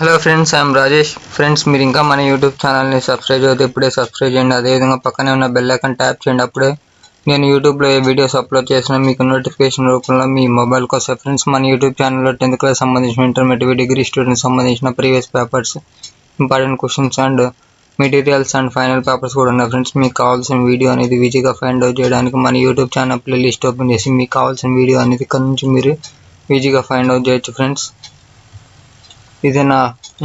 Hello friends, I'm Rajesh. Friends, మీరు ఇంకా మన యూట్యూబ్ ఛానల్ని సబ్స్క్రైబ్ చేస్తే ఇప్పుడే సబ్స్క్రైబ్ చేయండి. అదేవిధంగా పక్కనే ఉన్న బెల్ ఐకాన్ ట్యాప్ చేయండి. అప్పుడే నేను యూట్యూబ్లో ఏ వీడియోస్ అప్లోడ్ చేసినా మీకు నోటిఫికేషన్ రూపంలో మీ మొబైల్కి వస్తాయి. ఫ్రెండ్స్, మన యూట్యూబ్ ఛానల్లో 10th క్లాస్ సంబంధించిన ఇంటర్మీడియట్ డిగ్రీ స్టూడెంట్స్ సంబంధించిన previous papers, important questions and materials and final papers కూడా ఉన్నాయి. ఫ్రెండ్స్, మీకు కావాల్సిన వీడియో అనేది ఈజీగా ఫైండ్ అవుట్ చేయడానికి మన యూట్యూబ్ ఛానల్ ప్లేలిస్ట్ ఓపెన్ చేసి మీకు కావాల్సిన వీడియో అనేది ఇక్కడ నుంచి మీరు ఈజీగా ఫైండ్ అవుట్ చేయొచ్చు. ఫ్రెండ్స్, ఇది నా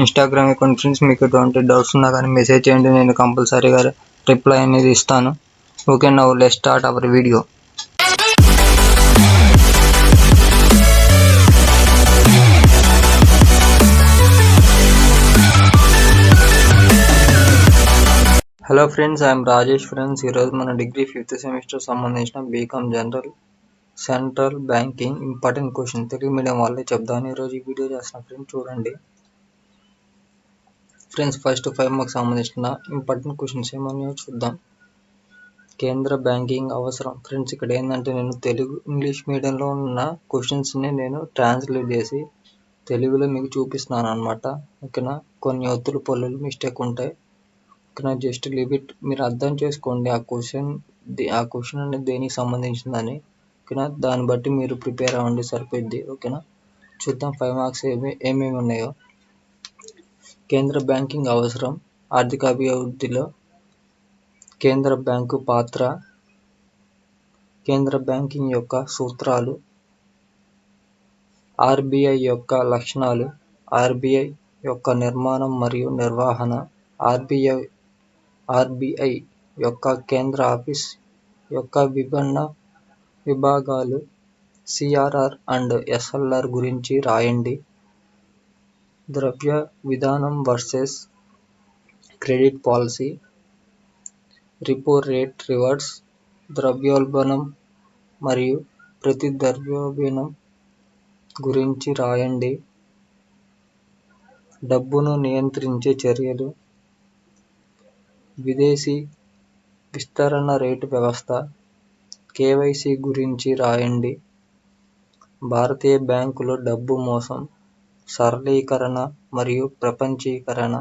ఇన్స్టాగ్రామ్ అకౌంట్. ఫ్రెండ్స్, మీకు ఎటువంటి డౌట్స్ ఉన్నా కానీ మెసేజ్ చేయండి, నేను కంపల్సరీగా రిప్లై అనేది ఇస్తాను. Okay, now let's start our video. Hello friends, I'm Rajesh. Friends, ఈరోజు మన డిగ్రీ 5th సెమిస్టర్ సంబంధించిన BCom general central banking important question Telugu medium వాళ్ళే చెప్దామని ఈరోజు ఈ వీడియో చేస్తున్నాను. ఫ్రెండ్స్, చూడండి. ఫ్రెండ్స్, ఫస్ట్ 5 మార్క్స్ సంబంధించిన ఇంపార్టెంట్ క్వశ్చన్స్ ఏమన్నాయో చూద్దాం. కేంద్ర బ్యాంకింగ్ అవసరం. ఫ్రెండ్స్, ఇక్కడ ఏంటంటే నేను ఇంగ్లీష్ మీడియంలో ఉన్న క్వశ్చన్స్ని నేను ట్రాన్స్లేట్ చేసి తెలుగులో మీకు చూపిస్తున్నాను అనమాట. ఓకేనా, కొన్ని ఒత్తులు పొల్లులు మిస్టేక్ ఉంటాయి. ఓకేనా, జస్ట్ లీవ్ ఇట్. మీరు అర్థం చేసుకోండి ఆ క్వశ్చన్ అనేది దేనికి సంబంధించిందని. ఓకేనా, దాన్ని బట్టి మీరు ప్రిపేర్ అవ్వండి, సరిపోద్ది. ఓకేనా, చూద్దాం 5 మార్క్స్ ఏమేమి ఉన్నాయో. కేంద్ర బ్యాంకింగ్ అవసరం. ఆర్థిక అభివృద్ధిలో కేంద్ర బ్యాంకు పాత్ర. కేంద్ర బ్యాంకింగ్ యొక్క సూత్రాలు. ఆర్బీఐ యొక్క లక్షణాలు. ఆర్బీఐ యొక్క నిర్మాణం మరియు నిర్వహణ. ఆర్బీఐ యొక్క కేంద్ర ఆఫీస్ యొక్క విభిన్న విభాగాలు. సిఆర్ఆర్ అండ్ ఎస్ఎల్ఆర్ గురించి రాయండి. ద్రవ్య విధానం versus credit policy. రిపో rate reverse. ద్రవ్యోల్బణం మరియు ప్రతి ద్రవ్యోల్బణం గురించి రాయండి. డబ్బును నియంత్రించే చర్యలు. విదేశీ విస్తరణ రేటు వ్యవస్థ. కేవైసీ గురించి రాయండి. భారతీయ బ్యాంకులో డబ్బు మోసం, సరళీకరణ మరియు ప్రపంచీకరణ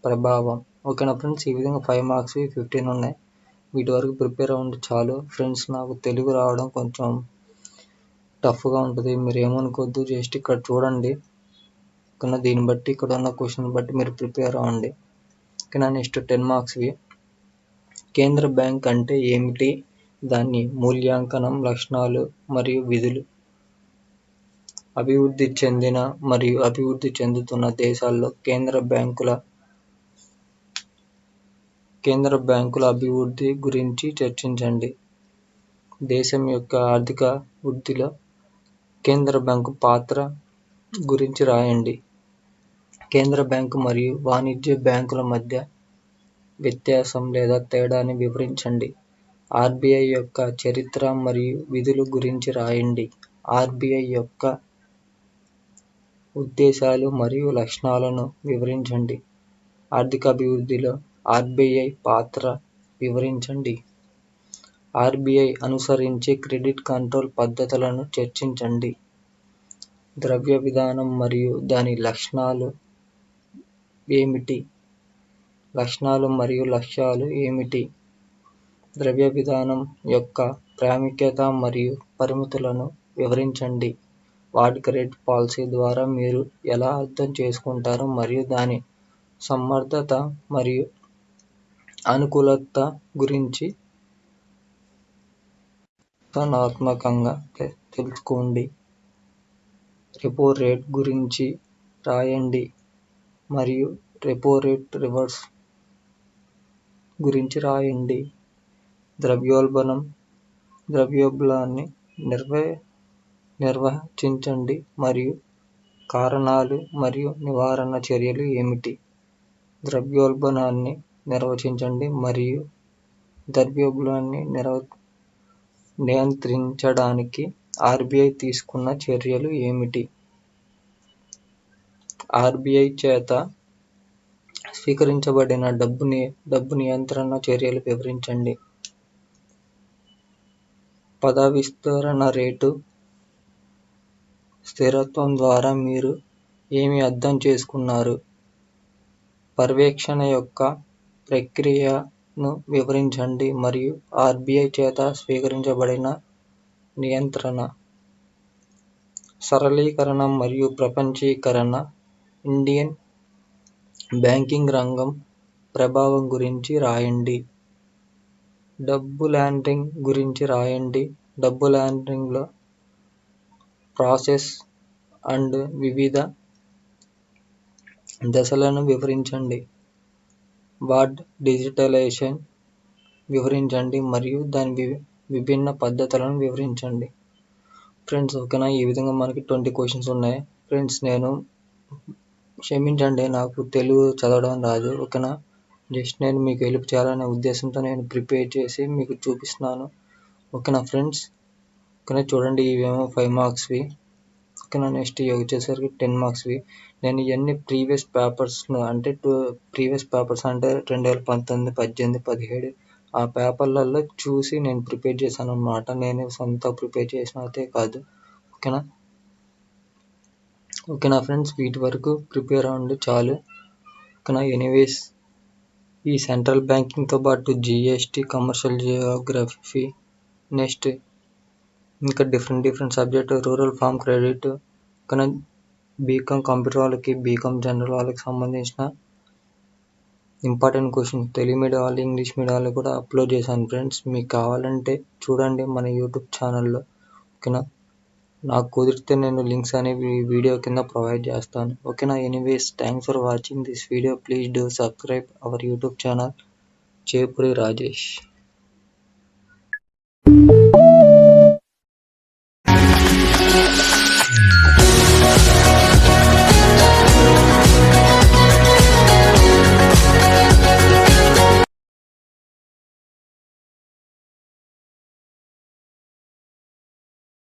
ప్రభావం. ఓకేనా ఫ్రెండ్స్, ఈ విధంగా 5 మార్క్స్ 15 ఉన్నాయి. వీటి వరకు ప్రిపేర్ అవ్వండి చాలు. ఫ్రెండ్స్, నాకు తెలుగు రావడం కొంచెం టఫ్గా ఉంటుంది, మీరు ఏమనుకోవద్దు. జస్ట్ ఇక్కడ చూడండి. ఓకేనా, దీన్ని బట్టి ఇక్కడ ఉన్న క్వశ్చన్ బట్టి మీరు ప్రిపేర్ అవ్వండి. ఓకేనా, నెక్స్ట్ 10 మార్క్స్వి. కేంద్ర బ్యాంక్ అంటే ఏమిటి? దాని మూల్యాంకనం, లక్షణాలు మరియు విధులు. అభివృద్ధి చెందిన మరియు అభివృద్ధి చెందుతున్న దేశాల్లో కేంద్ర బ్యాంకుల అభివృద్ధి గురించి చర్చించండి. దేశం యొక్క ఆర్థిక వృద్ధిలో కేంద్ర బ్యాంకు పాత్ర గురించి రాయండి. కేంద్ర బ్యాంకు మరియు వాణిజ్య బ్యాంకుల మధ్య వ్యత్యాసం లేదా తేడాని వివరించండి. ఆర్బీఐ యొక్క చరిత్ర మరియు విధులు గురించి రాయండి. ఆర్బీఐ యొక్క ఉద్దేశాలు మరియు లక్షణాలను వివరించండి. ఆర్థిక అభివృద్ధిలో ఆర్బీఐ పాత్ర వివరించండి. ఆర్బీఐ అనుసరించే క్రెడిట్ కంట్రోల్ పద్ధతులను చర్చించండి. ద్రవ్య విధానం మరియు దాని లక్షణాలు ఏమిటి? లక్షణాలు మరియు లక్ష్యాలు ఏమిటి? ద్రవ్య విధానం యొక్క ప్రాముఖ్యత మరియు పరిమితులను వివరించండి. వాటి క్రెడిట్ పాలసీ ద్వారా మీరు ఎలా అర్థం చేసుకుంటారు మరియు దాని సమర్థత మరియు అనుకూలత గురించి వివరణాత్మకంగా తెలుసుకోండి. రెపో రేట్ గురించి రాయండి మరియు రెపో రేట్ రివర్స్ గురించి రాయండి. ద్రవ్యోల్బణాన్ని నిర్వచించండి మరియు కారణాలు మరియు నివారణ చర్యలు ఏమిటి? ద్రవ్యోల్బణాన్ని నిర్వచించండి మరియు ద్రవ్యోల్బణాన్ని నియంత్రించడానికి ఆర్బీఐ తీసుకున్న చర్యలు ఏమిటి? ఆర్బీఐ చేత స్వీకరించబడిన డబ్బు నియంత్రణ చర్యలు వివరించండి. పద విస్తరణ రేటు స్థిరత్వం ద్వారా మీరు ఏమి అర్థం చేసుకున్నారు? పర్యవేక్షణ యొక్క ప్రక్రియను వివరించండి మరియు ఆర్బీఐ చేత స్వీకరించబడిన నియంత్రణ. సరళీకరణ మరియు ప్రపంచీకరణ ఇండియన్ బ్యాంకింగ్ రంగం ప్రభావం గురించి రాయండి. డబ్బు లాండరింగ్ గురించి రాయండి. డబ్బు లాండరింగ్లో ప్రాసెస్ అండ్ వివిధ దశలను వివరించండి. వార్డ్ డిజిటలైజేషన్ వివరించండి మరియు దాని విభిన్న పద్ధతులను వివరించండి. ఫ్రెండ్స్ ఓకేనా, ఈ విధంగా మనకి 20 క్వశ్చన్స్ ఉన్నాయి. ఫ్రెండ్స్ నేను క్షమించండి, నాకు తెలుగు చదవడం రాదు. ఓకేనా, జస్ట్ నేను మీకు హెల్ప్ చేయాలనే ఉద్దేశంతో నేను ప్రిపేర్ చేసి మీకు చూపిస్తున్నాను. ఓకేనా ఫ్రెండ్స్, ఓకేనా చూడండి, ఇవేమో 5 మార్క్స్వి. ఓకేనా, నెక్స్ట్ ఇవి వచ్చేసరికి 10 మార్క్స్వి. నేను ఇవన్నీ ప్రీవియస్ పేపర్స్ అంటే ప్రీవియస్ పేపర్స్ అంటే 2019, 18, 17 ఆ పేపర్లలో చూసి నేను ప్రిపేర్ చేశాను అన్నమాట. నేను సొంత ప్రిపేర్ చేసిన అయితే కాదు. ఓకేనా ఫ్రెండ్స్, వీటి వరకు ప్రిపేర్ అవ్వండి చాలు. ఓకేనా, ఎనీవేస్ ఈ సెంట్రల్ బ్యాంకింగ్తో పాటు జిఎస్టీ, కమర్షియల్ జియోగ్రఫీ, నెక్స్ట్ ఇంకా different subject, rural farm credit, ఓకేనా, బీకామ్ కంప్యూటర్ వాళ్ళకి, బీకామ్ జనరల్ వాళ్ళకి సంబంధించిన ఇంపార్టెంట్ క్వశ్చన్స్ తెలుగు మీడియం వాళ్ళు, ఇంగ్లీష్ మీడియం వాళ్ళు కూడా అప్లోడ్ చేశాను ఫ్రెండ్స్. మీకు కావాలంటే చూడండి మన యూట్యూబ్ ఛానల్లో. ఓకేనా, నాకు కుదిరితే నేను లింక్స్ అనేవి వీడియో కింద ప్రొవైడ్ చేస్తాను. ఓకేనా, anyways thanks for watching this video. Please do subscribe our YouTube channel Chepuri Rajesh.